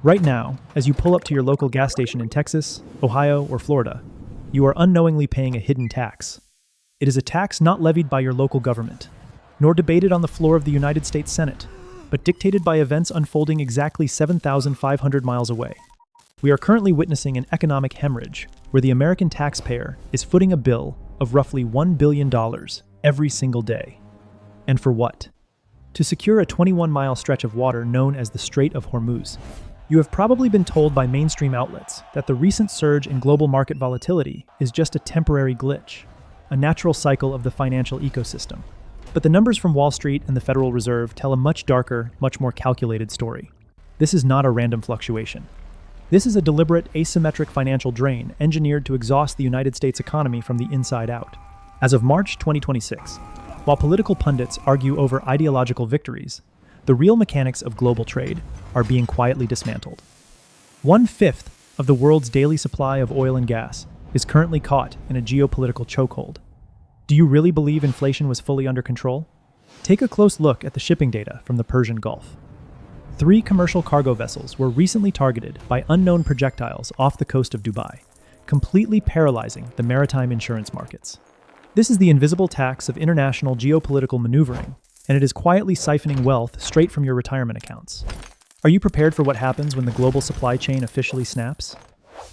Right now, as you pull up to your local gas station in Texas, Ohio, or Florida, you are unknowingly paying a hidden tax. It is a tax not levied by your local government, nor debated on the floor of the United States Senate, but dictated by events unfolding exactly 7,500 miles away. We are currently witnessing an economic hemorrhage where the American taxpayer is footing a bill of roughly $1 billion every single day. And for what? To secure a 21-mile stretch of water known as the Strait of Hormuz. You have probably been told by mainstream outlets that the recent surge in global market volatility is just a temporary glitch, a natural cycle of the financial ecosystem. But the numbers from Wall Street and the Federal Reserve tell a much darker, much more calculated story. This is not a random fluctuation. This is a deliberate, asymmetric financial drain engineered to exhaust the United States economy from the inside out. As of March 2026, while political pundits argue over ideological victories, the real mechanics of global trade are being quietly dismantled. 1/5 of the world's daily supply of oil and gas is currently caught in a geopolitical chokehold. Do you really believe inflation was fully under control? Take a close look at the shipping data from the Persian Gulf. 3 commercial cargo vessels were recently targeted by unknown projectiles off the coast of Dubai, completely paralyzing the maritime insurance markets. This is the invisible tax of international geopolitical maneuvering, and it is quietly siphoning wealth straight from your retirement accounts. Are you prepared for what happens when the global supply chain officially snaps?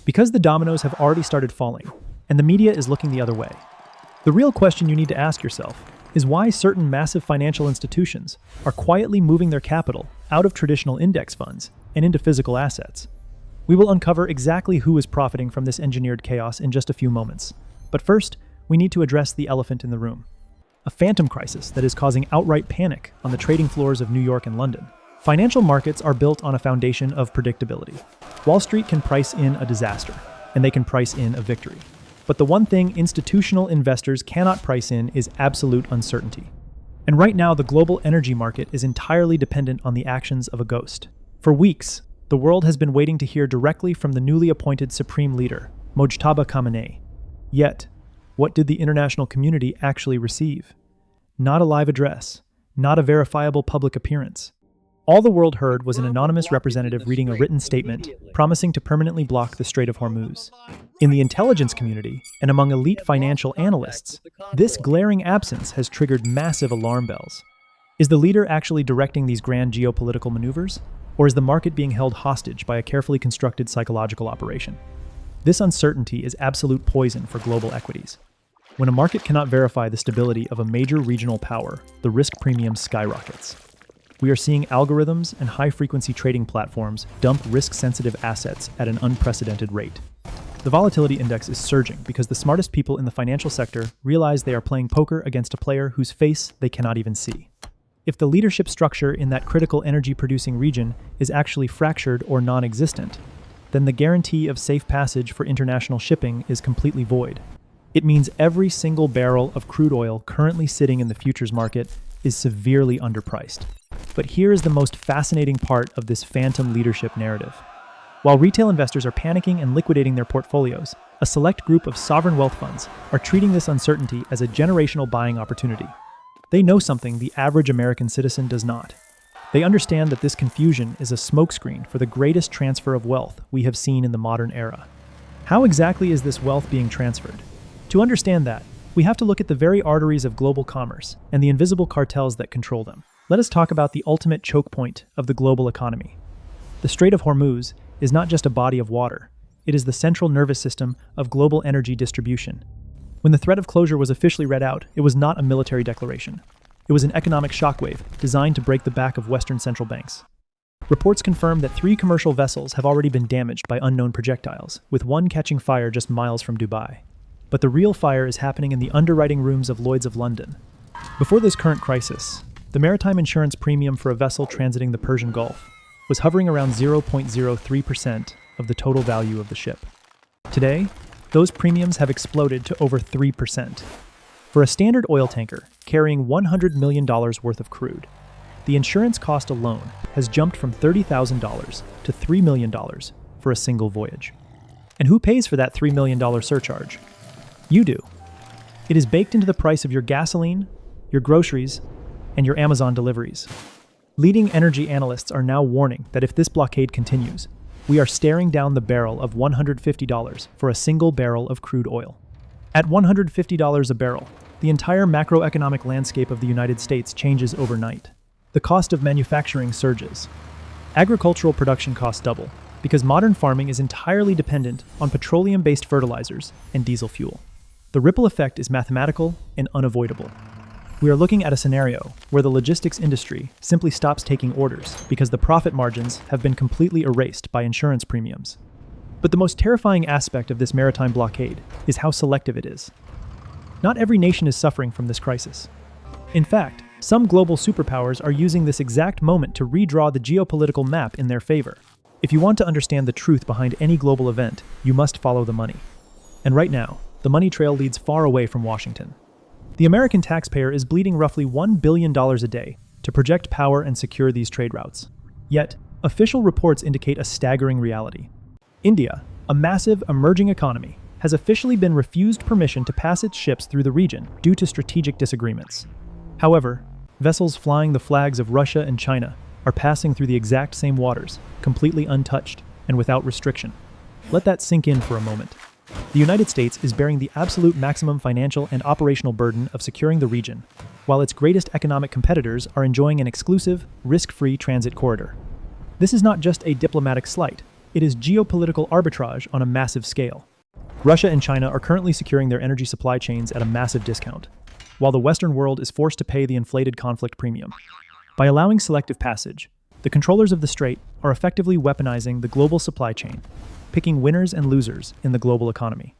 Because the dominoes have already started falling, and the media is looking the other way. The real question you need to ask yourself is why certain massive financial institutions are quietly moving their capital out of traditional index funds and into physical assets. We will uncover exactly who is profiting from this engineered chaos in just a few moments. But first, we need to address the elephant in the room. A phantom crisis that is causing outright panic on the trading floors of New York and London. Financial markets are built on a foundation of predictability. Wall Street can price in a disaster, and they can price in a victory. But the one thing institutional investors cannot price in is absolute uncertainty. And right now, the global energy market is entirely dependent on the actions of a ghost. For weeks, the world has been waiting to hear directly from the newly appointed supreme leader, Mojtaba Khamenei. Yet, what did the international community actually receive? Not a live address, not a verifiable public appearance. All the world heard was an anonymous representative reading a written statement promising to permanently block the Strait of Hormuz. In the intelligence community and among elite financial analysts, this glaring absence has triggered massive alarm bells. Is the leader actually directing these grand geopolitical maneuvers? Or is the market being held hostage by a carefully constructed psychological operation? This uncertainty is absolute poison for global equities. When a market cannot verify the stability of a major regional power, the risk premium skyrockets. We are seeing algorithms and high-frequency trading platforms dump risk-sensitive assets at an unprecedented rate. The volatility index is surging because the smartest people in the financial sector realize they are playing poker against a player whose face they cannot even see. If the leadership structure in that critical energy-producing region is actually fractured or non-existent, then the guarantee of safe passage for international shipping is completely void. It means every single barrel of crude oil currently sitting in the futures market is severely underpriced. But here is the most fascinating part of this phantom leadership narrative. While retail investors are panicking and liquidating their portfolios, a select group of sovereign wealth funds are treating this uncertainty as a generational buying opportunity. They know something the average American citizen does not. They understand that this confusion is a smokescreen for the greatest transfer of wealth we have seen in the modern era. How exactly is this wealth being transferred? To understand that, we have to look at the very arteries of global commerce and the invisible cartels that control them. Let us talk about the ultimate choke point of the global economy. The Strait of Hormuz is not just a body of water. It is the central nervous system of global energy distribution. When the threat of closure was officially read out, it was not a military declaration. It was an economic shockwave designed to break the back of Western central banks. Reports confirm that 3 commercial vessels have already been damaged by unknown projectiles, with one catching fire just miles from Dubai. But the real fire is happening in the underwriting rooms of Lloyd's of London. Before this current crisis, the maritime insurance premium for a vessel transiting the Persian Gulf was hovering around 0.03% of the total value of the ship. Today, those premiums have exploded to over 3%. For a standard oil tanker carrying $100 million worth of crude, the insurance cost alone has jumped from $30,000 to $3 million for a single voyage. And who pays for that $3 million surcharge? You do. It is baked into the price of your gasoline, your groceries, and your Amazon deliveries. Leading energy analysts are now warning that if this blockade continues, we are staring down the barrel of $150 for a single barrel of crude oil. At $150 a barrel, the entire macroeconomic landscape of the United States changes overnight. The cost of manufacturing surges. Agricultural production costs double, because modern farming is entirely dependent on petroleum-based fertilizers and diesel fuel. The ripple effect is mathematical and unavoidable. We are looking at a scenario where the logistics industry simply stops taking orders because the profit margins have been completely erased by insurance premiums. But the most terrifying aspect of this maritime blockade is how selective it is. Not every nation is suffering from this crisis. In fact, some global superpowers are using this exact moment to redraw the geopolitical map in their favor. If you want to understand the truth behind any global event, you must follow the money. And right now, the money trail leads far away from Washington. The American taxpayer is bleeding roughly $1 billion a day to project power and secure these trade routes. Yet, official reports indicate a staggering reality. India, a massive emerging economy, has officially been refused permission to pass its ships through the region due to strategic disagreements. However, vessels flying the flags of Russia and China are passing through the exact same waters, completely untouched and without restriction. Let that sink in for a moment. The United States is bearing the absolute maximum financial and operational burden of securing the region, while its greatest economic competitors are enjoying an exclusive, risk-free transit corridor. This is not just a diplomatic slight, it is geopolitical arbitrage on a massive scale. Russia and China are currently securing their energy supply chains at a massive discount, while the Western world is forced to pay the inflated conflict premium. By allowing selective passage, the controllers of the Strait are effectively weaponizing the global supply chain, picking winners and losers in the global economy.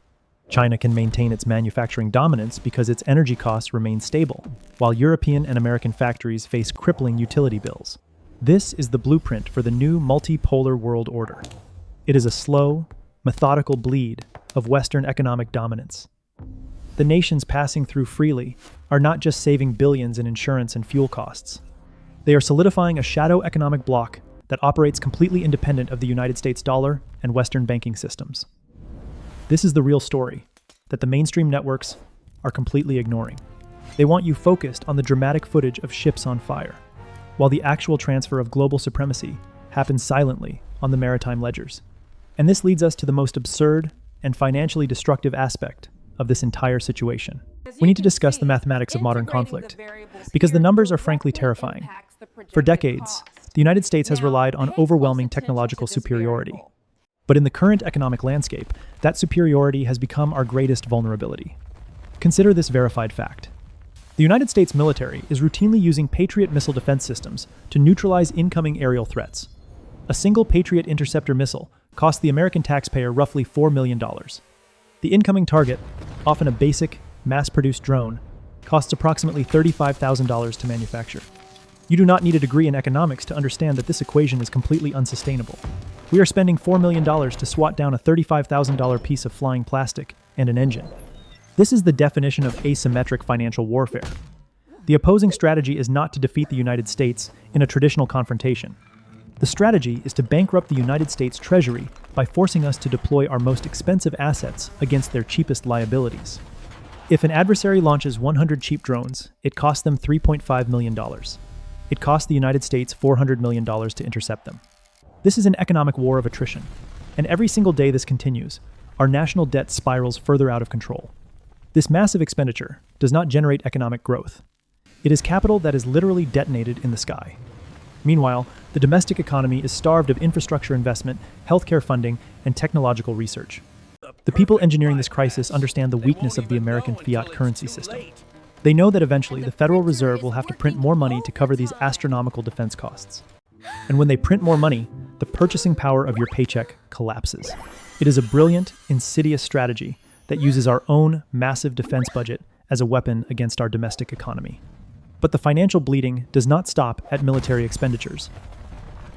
China can maintain its manufacturing dominance because its energy costs remain stable, while European and American factories face crippling utility bills. This is the blueprint for the new multipolar world order. It is a slow, methodical bleed of Western economic dominance. The nations passing through freely are not just saving billions in insurance and fuel costs. They are solidifying a shadow economic bloc that operates completely independent of the United States dollar and Western banking systems. This is the real story that the mainstream networks are completely ignoring. They want you focused on the dramatic footage of ships on fire, while the actual transfer of global supremacy happens silently on the maritime ledgers. And this leads us to the most absurd and financially destructive aspect of this entire situation. We need to discuss the mathematics of modern conflict, because the numbers are frankly terrifying. For decades, the United States has relied on overwhelming technological superiority. But in the current economic landscape, that superiority has become our greatest vulnerability. Consider this verified fact. The United States military is routinely using Patriot missile defense systems to neutralize incoming aerial threats. A single Patriot interceptor missile cost the American taxpayer roughly $4 million. The incoming target, often a basic, mass-produced drone, costs approximately $35,000 to manufacture. You do not need a degree in economics to understand that this equation is completely unsustainable. We are spending $4 million to swat down a $35,000 piece of flying plastic and an engine. This is the definition of asymmetric financial warfare. The opposing strategy is not to defeat the United States in a traditional confrontation. The strategy is to bankrupt the United States Treasury by forcing us to deploy our most expensive assets against their cheapest liabilities. If an adversary launches 100 cheap drones, it costs them $3.5 million. It costs the United States $400 million to intercept them. This is an economic war of attrition, and every single day this continues, our national debt spirals further out of control. This massive expenditure does not generate economic growth. It is capital that is literally detonated in the sky. Meanwhile, the domestic economy is starved of infrastructure investment, healthcare funding, and technological research. The people engineering this crisis understand the weakness of the American fiat currency system. They know that eventually the Federal Reserve will have to print more money to cover these astronomical defense costs. And when they print more money, the purchasing power of your paycheck collapses. It is a brilliant, insidious strategy that uses our own massive defense budget as a weapon against our domestic economy. But the financial bleeding does not stop at military expenditures.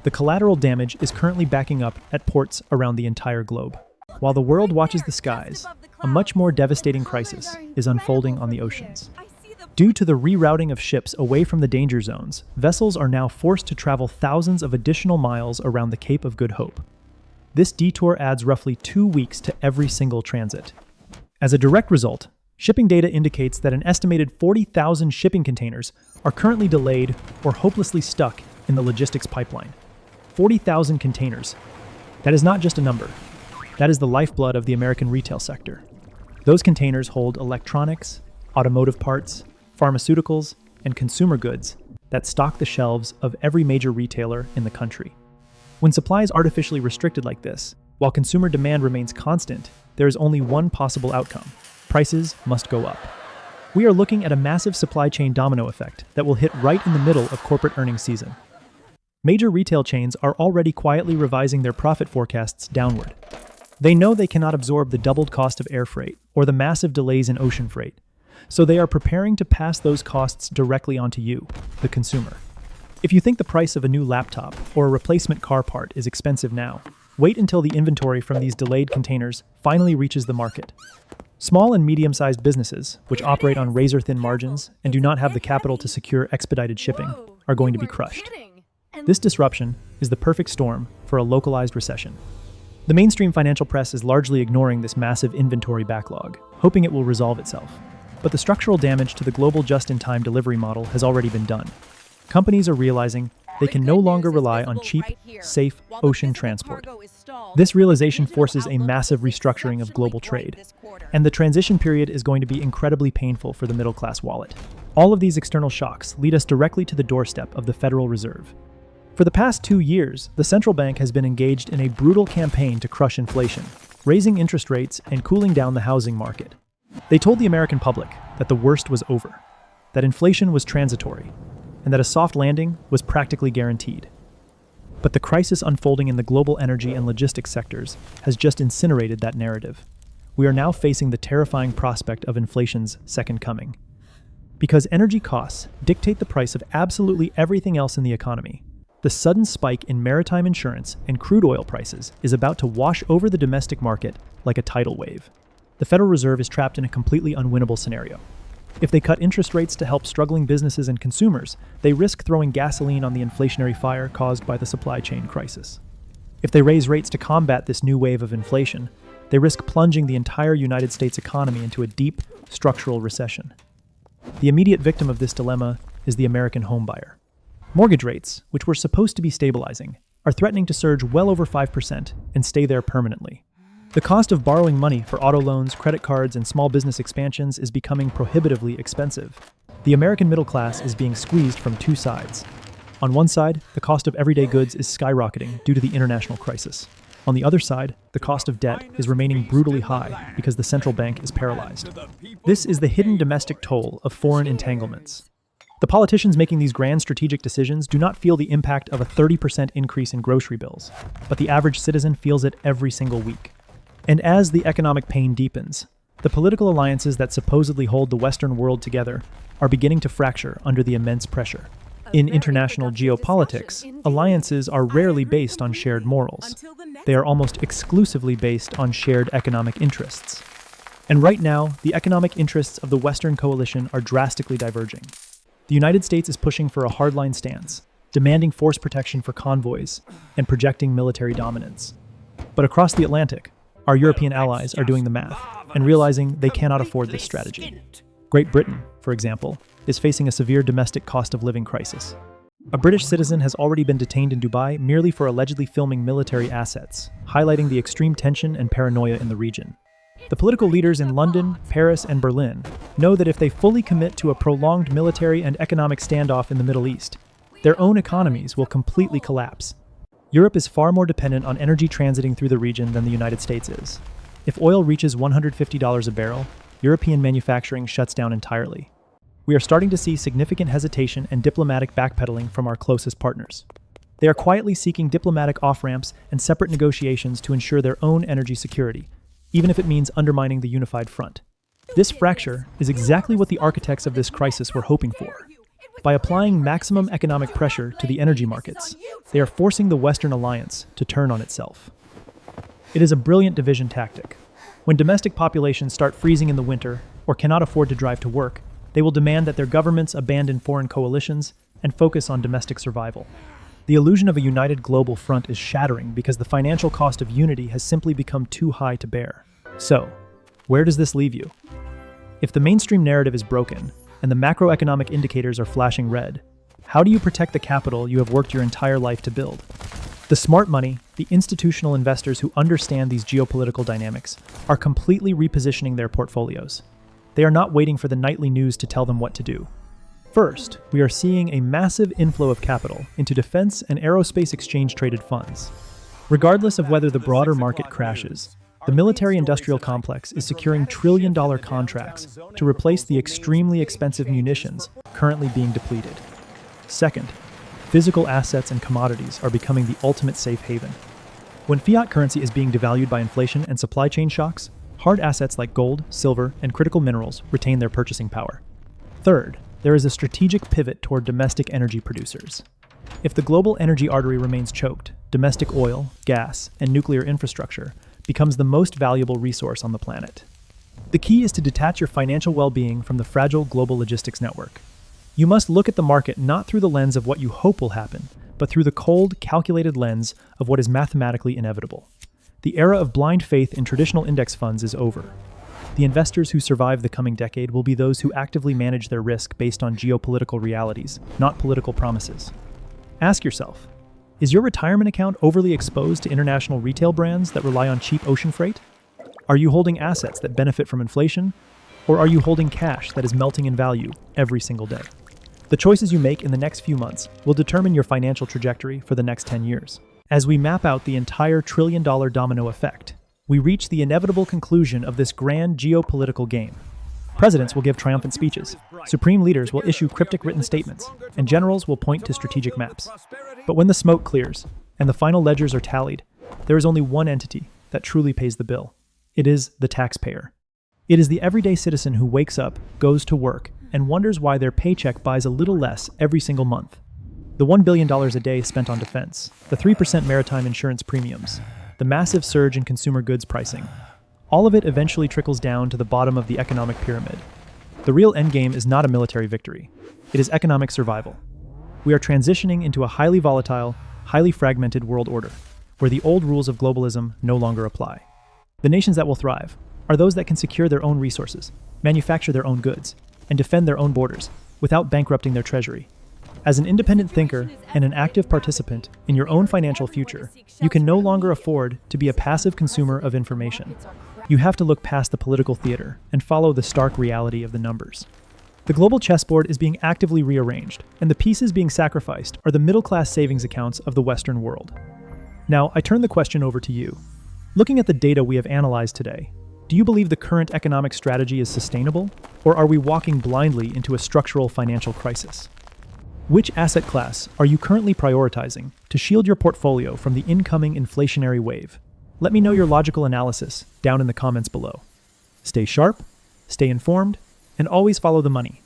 The collateral damage is currently backing up at ports around the entire globe. While the world watches the skies, a much more devastating crisis is unfolding on the oceans. Due to the rerouting of ships away from the danger zones, vessels are now forced to travel thousands of additional miles around the Cape of Good Hope. This detour adds roughly 2 weeks to every single transit. As a direct result, shipping data indicates that an estimated 40,000 shipping containers are currently delayed or hopelessly stuck in the logistics pipeline. 40,000 containers. That is not just a number. That is the lifeblood of the American retail sector. Those containers hold electronics, automotive parts, pharmaceuticals, and consumer goods that stock the shelves of every major retailer in the country. When supply is artificially restricted like this, while consumer demand remains constant, there is only one possible outcome. Prices must go up. We are looking at a massive supply chain domino effect that will hit right in the middle of corporate earnings season. Major retail chains are already quietly revising their profit forecasts downward. They know they cannot absorb the doubled cost of air freight or the massive delays in ocean freight, so they are preparing to pass those costs directly onto you, the consumer. If you think the price of a new laptop or a replacement car part is expensive now, wait until the inventory from these delayed containers finally reaches the market. Small and medium-sized businesses, which operate on razor-thin margins and do not have the capital to secure expedited shipping, are going to be crushed. This disruption is the perfect storm for a localized recession. The mainstream financial press is largely ignoring this massive inventory backlog, hoping it will resolve itself. But the structural damage to the global just-in-time delivery model has already been done. Companies are realizing they can no longer rely on cheap, safe ocean transport. This realization forces a massive restructuring of global trade, and the transition period is going to be incredibly painful for the middle-class wallet. All of these external shocks lead us directly to the doorstep of the Federal Reserve. For the past 2 years, the central bank has been engaged in a brutal campaign to crush inflation, raising interest rates and cooling down the housing market. They told the American public that the worst was over, that inflation was transitory, and that a soft landing was practically guaranteed. But the crisis unfolding in the global energy and logistics sectors has just incinerated that narrative. We are now facing the terrifying prospect of inflation's second coming. Because energy costs dictate the price of absolutely everything else in the economy, the sudden spike in maritime insurance and crude oil prices is about to wash over the domestic market like a tidal wave. The Federal Reserve is trapped in a completely unwinnable scenario. If they cut interest rates to help struggling businesses and consumers, they risk throwing gasoline on the inflationary fire caused by the supply chain crisis. If they raise rates to combat this new wave of inflation, they risk plunging the entire United States economy into a deep, structural recession. The immediate victim of this dilemma is the American homebuyer. Mortgage rates, which were supposed to be stabilizing, are threatening to surge well over 5% and stay there permanently. The cost of borrowing money for auto loans, credit cards, and small business expansions is becoming prohibitively expensive. The American middle class is being squeezed from two sides. On one side, the cost of everyday goods is skyrocketing due to the international crisis. On the other side, the cost of debt is remaining brutally high because the central bank is paralyzed. This is the hidden domestic toll of foreign entanglements. The politicians making these grand strategic decisions do not feel the impact of a 30% increase in grocery bills, but the average citizen feels it every single week. And as the economic pain deepens, the political alliances that supposedly hold the Western world together are beginning to fracture under the immense pressure. In international geopolitics, alliances are rarely based on shared morals. They are almost exclusively based on shared economic interests. And right now, the economic interests of the Western coalition are drastically diverging. The United States is pushing for a hardline stance, demanding force protection for convoys, and projecting military dominance. But across the Atlantic, our European allies are doing the math and realizing they cannot afford this strategy. Great Britain, for example, is facing a severe domestic cost of living crisis. A British citizen has already been detained in Dubai merely for allegedly filming military assets, highlighting the extreme tension and paranoia in the region. The political leaders in London, Paris, and Berlin know that if they fully commit to a prolonged military and economic standoff in the Middle East, their own economies will completely collapse. Europe is far more dependent on energy transiting through the region than the United States is. If oil reaches $150 a barrel, European manufacturing shuts down entirely. We are starting to see significant hesitation and diplomatic backpedaling from our closest partners. They are quietly seeking diplomatic off-ramps and separate negotiations to ensure their own energy security, even if it means undermining the unified front. This fracture is exactly what the architects of this crisis were hoping for. By applying maximum economic pressure to the energy markets, they are forcing the Western alliance to turn on itself. It is a brilliant division tactic. When domestic populations start freezing in the winter or cannot afford to drive to work, they will demand that their governments abandon foreign coalitions and focus on domestic survival. The illusion of a united global front is shattering because the financial cost of unity has simply become too high to bear. So, where does this leave you? If the mainstream narrative is broken, and the macroeconomic indicators are flashing red, How do you protect the capital you have worked your entire life to build? The smart money, the institutional investors who understand these geopolitical dynamics, are completely repositioning their portfolios. They are not waiting for the nightly news to tell them what to do. First, we are seeing a massive inflow of capital into defense and aerospace exchange-traded funds. Regardless of whether the broader market crashes, the military-industrial complex is securing trillion-dollar contracts to replace the extremely expensive munitions currently being depleted. Second, physical assets and commodities are becoming the ultimate safe haven. When fiat currency is being devalued by inflation and supply chain shocks, hard assets like gold, silver, and critical minerals retain their purchasing power. Third, there is a strategic pivot toward domestic energy producers. If the global energy artery remains choked, domestic oil, gas, and nuclear infrastructure becomes the most valuable resource on the planet. The key is to detach your financial well-being from the fragile global logistics network. You must look at the market not through the lens of what you hope will happen, but through the cold, calculated lens of what is mathematically inevitable. The era of blind faith in traditional index funds is over. The investors who survive the coming decade will be those who actively manage their risk based on geopolitical realities, not political promises. Ask yourself, is your retirement account overly exposed to international retail brands that rely on cheap ocean freight? Are you holding assets that benefit from inflation? Or are you holding cash that is melting in value every single day? The choices you make in the next few months will determine your financial trajectory for the next 10 years. As we map out the entire trillion-dollar domino effect, we reach the inevitable conclusion of this grand geopolitical game. Presidents will give triumphant speeches, supreme leaders will issue cryptic written statements, and generals will point to strategic maps. But when the smoke clears and the final ledgers are tallied, there is only one entity that truly pays the bill. It is the taxpayer. It is the everyday citizen who wakes up, goes to work, and wonders why their paycheck buys a little less every single month. The $1 billion a day spent on defense, the 3% maritime insurance premiums, the massive surge in consumer goods pricing. All of it eventually trickles down to the bottom of the economic pyramid. The real endgame is not a military victory. It is economic survival. We are transitioning into a highly volatile, highly fragmented world order, where the old rules of globalism no longer apply. The nations that will thrive are those that can secure their own resources, manufacture their own goods, and defend their own borders without bankrupting their treasury. As an independent thinker and an active participant in your own financial future, you can no longer afford to be a passive consumer of information. You have to look past the political theater and follow the stark reality of the numbers. The global chessboard is being actively rearranged, and the pieces being sacrificed are the middle-class savings accounts of the Western world. Now, I turn the question over to you. Looking at the data we have analyzed today, do you believe the current economic strategy is sustainable, or are we walking blindly into a structural financial crisis? Which asset class are you currently prioritizing to shield your portfolio from the incoming inflationary wave? Let me know your logical analysis down in the comments below. Stay sharp, stay informed, and always follow the money.